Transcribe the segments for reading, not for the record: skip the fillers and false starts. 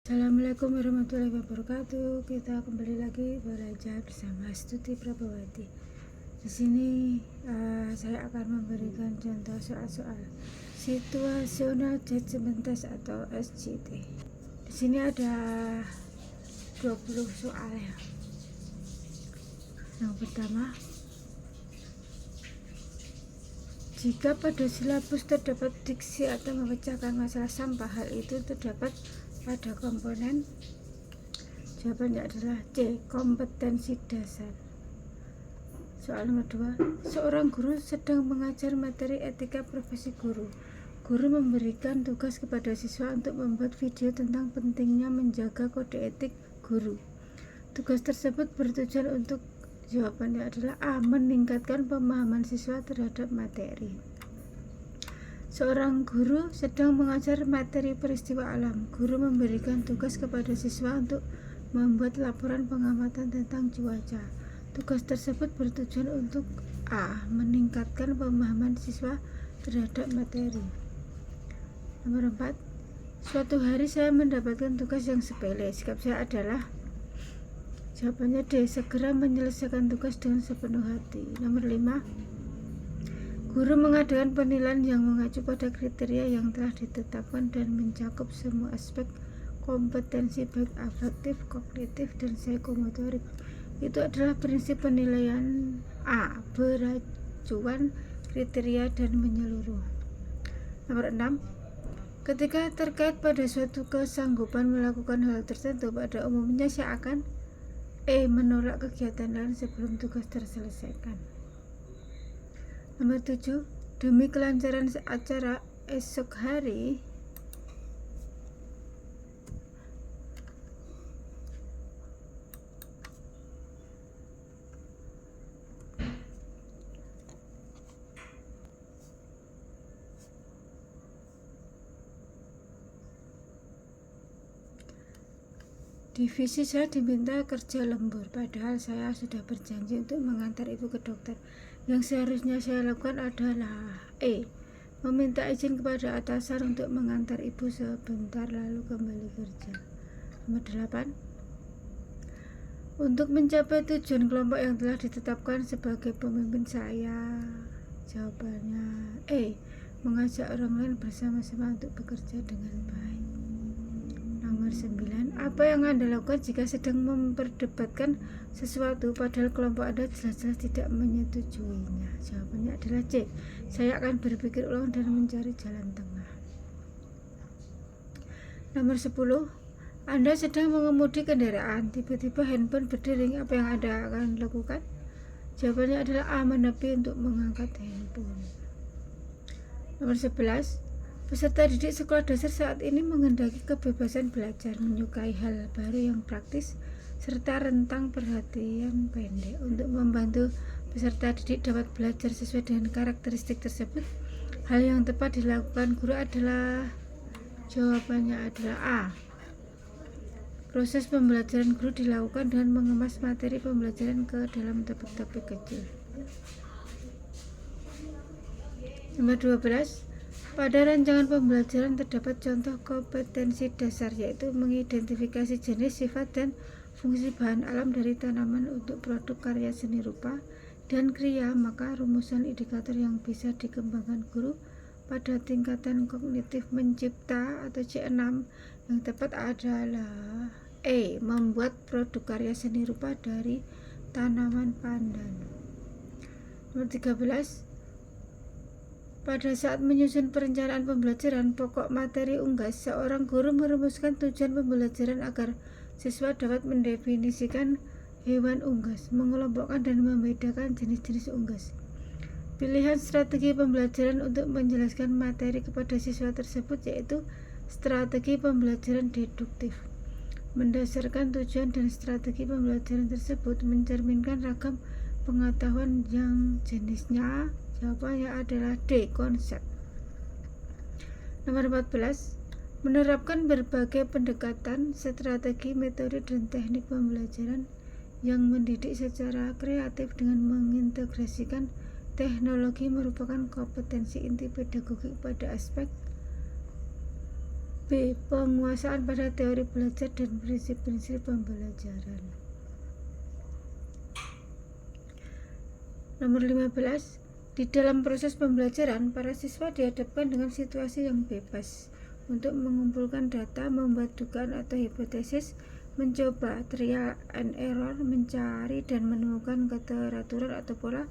Assalamualaikum warahmatullahi wabarakatuh. Kita kembali lagi belajar bersama Astuti Prabawati. Di sini saya akan memberikan contoh soal-soal situational judgment test atau SJT. Di sini ada 20 soal ya. Yang pertama, jika pada silabus terdapat diksi atau memecahkan masalah sampah, hal itu terdapat pada komponen. Jawabannya adalah C, kompetensi dasar. Soal nomor 2, seorang guru sedang mengajar materi etika profesi guru. Guru memberikan tugas kepada siswa untuk membuat video tentang pentingnya menjaga kode etik guru. Tugas tersebut bertujuan untuk, jawabannya adalah A, meningkatkan pemahaman siswa terhadap materi. Seorang guru sedang mengajar materi peristiwa alam. Guru memberikan tugas kepada siswa untuk membuat laporan pengamatan tentang cuaca. Tugas tersebut bertujuan untuk A, meningkatkan pemahaman siswa terhadap materi. Nomor 4, suatu hari saya mendapatkan tugas yang sepele. Sikap saya adalah, jawabannya D, segera menyelesaikan tugas dengan sepenuh hati. Nomor 5, guru mengadakan penilaian yang mengacu pada kriteria yang telah ditetapkan dan mencakup semua aspek kompetensi baik afektif, kognitif, dan psikomotorik. Itu adalah prinsip penilaian A, beracuan, kriteria, dan menyeluruh. Nomor 6, ketika terkait pada suatu kesanggupan melakukan hal tertentu, pada umumnya saya akan E, menolak kegiatan lain sebelum tugas terselesaikan. Nomor 7, demi kelancaran acara esok hari, divisi saya diminta kerja lembur, padahal saya sudah berjanji untuk mengantar ibu ke dokter. Yang seharusnya saya lakukan adalah E, meminta izin kepada atasan untuk mengantar ibu sebentar lalu kembali kerja. Nomor 8, untuk mencapai tujuan kelompok yang telah ditetapkan sebagai pemimpin saya, jawabannya E, mengajak orang lain bersama-sama untuk bekerja dengan baik. Nomor 9, apa yang Anda lakukan jika sedang memperdebatkan sesuatu padahal kelompok Anda jelas-jelas tidak menyetujuinya? Jawabannya adalah C, saya akan berpikir ulang dan mencari jalan tengah. Nomor 10, Anda sedang mengemudi kendaraan, tiba-tiba handphone berdering, apa yang Anda akan lakukan? Jawabannya adalah A, menepi untuk mengangkat handphone. Nomor 11, peserta didik sekolah dasar saat ini menghendaki kebebasan belajar, menyukai hal baru yang praktis, serta rentang perhatian pendek. Untuk membantu peserta didik dapat belajar sesuai dengan karakteristik tersebut, hal yang tepat dilakukan guru adalah, jawabannya adalah A, proses pembelajaran guru dilakukan dengan mengemas materi pembelajaran ke dalam topik-topik kecil. Nomor 12, pada rancangan pembelajaran terdapat contoh kompetensi dasar, yaitu mengidentifikasi jenis, sifat, dan fungsi bahan alam dari tanaman untuk produk karya seni rupa dan kriya. Maka rumusan indikator yang bisa dikembangkan guru pada tingkatan kognitif mencipta atau C6 yang tepat adalah E, membuat produk karya seni rupa dari tanaman pandan. Nomor 13, pada saat menyusun perencanaan pembelajaran pokok materi unggas, seorang guru merumuskan tujuan pembelajaran agar siswa dapat mendefinisikan hewan unggas, mengelompokkan dan membedakan jenis-jenis unggas. Pilihan strategi pembelajaran untuk menjelaskan materi kepada siswa tersebut yaitu strategi pembelajaran deduktif. Mendasarkan tujuan dan strategi pembelajaran tersebut mencerminkan ragam pengetahuan yang jenisnya, jawabannya adalah D, konsep. Nomor 14, menerapkan berbagai pendekatan, strategi, metode, dan teknik pembelajaran yang mendidik secara kreatif dengan mengintegrasikan teknologi merupakan kompetensi inti pedagogik pada aspek B. Penguasaan pada teori belajar dan prinsip-prinsip pembelajaran. Nomor 15. Di dalam proses pembelajaran, para siswa dihadapkan dengan situasi yang bebas untuk mengumpulkan data, membuat dugaan atau hipotesis, mencoba trial and error, mencari dan menemukan keteraturan atau pola,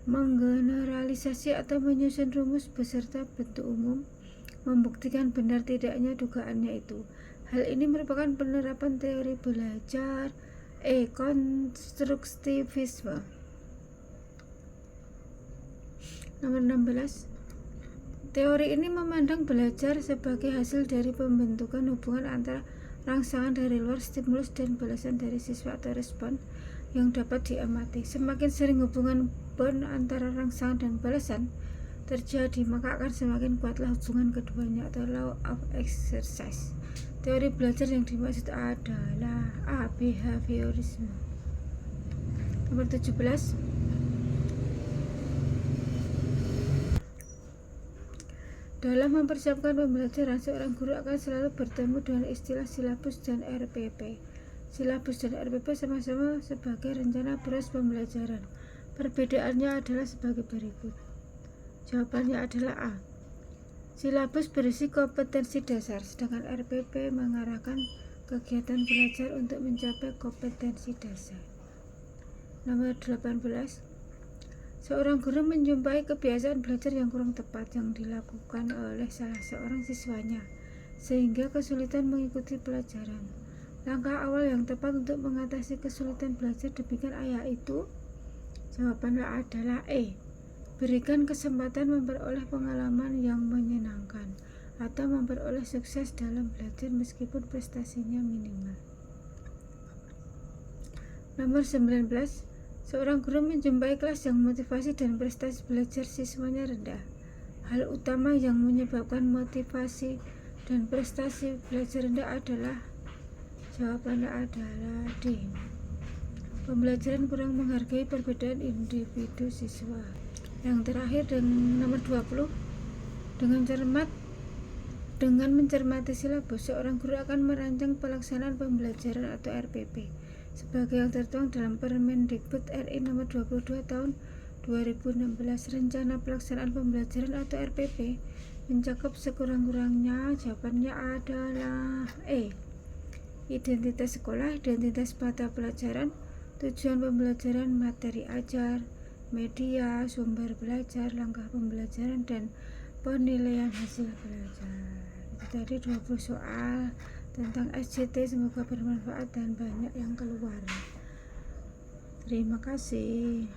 menggeneralisasi atau menyusun rumus beserta bentuk umum, membuktikan benar tidaknya dugaannya itu. Hal ini merupakan penerapan teori belajar konstruktivisme. Nomor 16. Teori ini memandang belajar sebagai hasil dari pembentukan hubungan antara rangsangan dari luar, stimulus, dan balasan dari siswa atau respon yang dapat diamati. Semakin sering hubungan bond antara rangsangan dan balasan terjadi, maka akan semakin kuatlah hubungan keduanya atau law of exercise. Teori belajar yang dimaksud adalah behaviorisme. Nomor 17. Dalam mempersiapkan pembelajaran, seorang guru akan selalu bertemu dengan istilah silabus dan RPP. Silabus dan RPP sama-sama sebagai rencana proses pembelajaran. Perbedaannya adalah sebagai berikut. Jawabannya adalah A. Silabus berisi kompetensi dasar, sedangkan RPP mengarahkan kegiatan belajar untuk mencapai kompetensi dasar. Nomor 18. Seorang guru menjumpai kebiasaan belajar yang kurang tepat yang dilakukan oleh salah seorang siswanya, sehingga kesulitan mengikuti pelajaran. Langkah awal yang tepat untuk mengatasi kesulitan belajar demikian yaitu, jawabannya adalah E. Berikan kesempatan memperoleh pengalaman yang menyenangkan atau memperoleh sukses dalam belajar meskipun prestasinya minimal. Nomor 19. Seorang guru menjumpai kelas yang motivasi dan prestasi belajar siswanya rendah. Hal utama yang menyebabkan motivasi dan prestasi belajar rendah adalah, jawabannya adalah D. Pembelajaran kurang menghargai perbedaan individu siswa. Yang terakhir, nomor 20. Dengan mencermati silabus, seorang guru akan merancang pelaksanaan pembelajaran atau RPP sebagai yang tertuang dalam Permendikbud RI nomor 22 tahun 2016. Rencana pelaksanaan pembelajaran atau RPP mencakup sekurang-kurangnya, jawabannya adalah E. Identitas sekolah, identitas mata pelajaran, tujuan pembelajaran, materi ajar, media, sumber belajar, langkah pembelajaran, dan penilaian hasil belajar. Itu tadi 20 soal tentang SJT. Semoga bermanfaat dan banyak yang keluar. Terima kasih.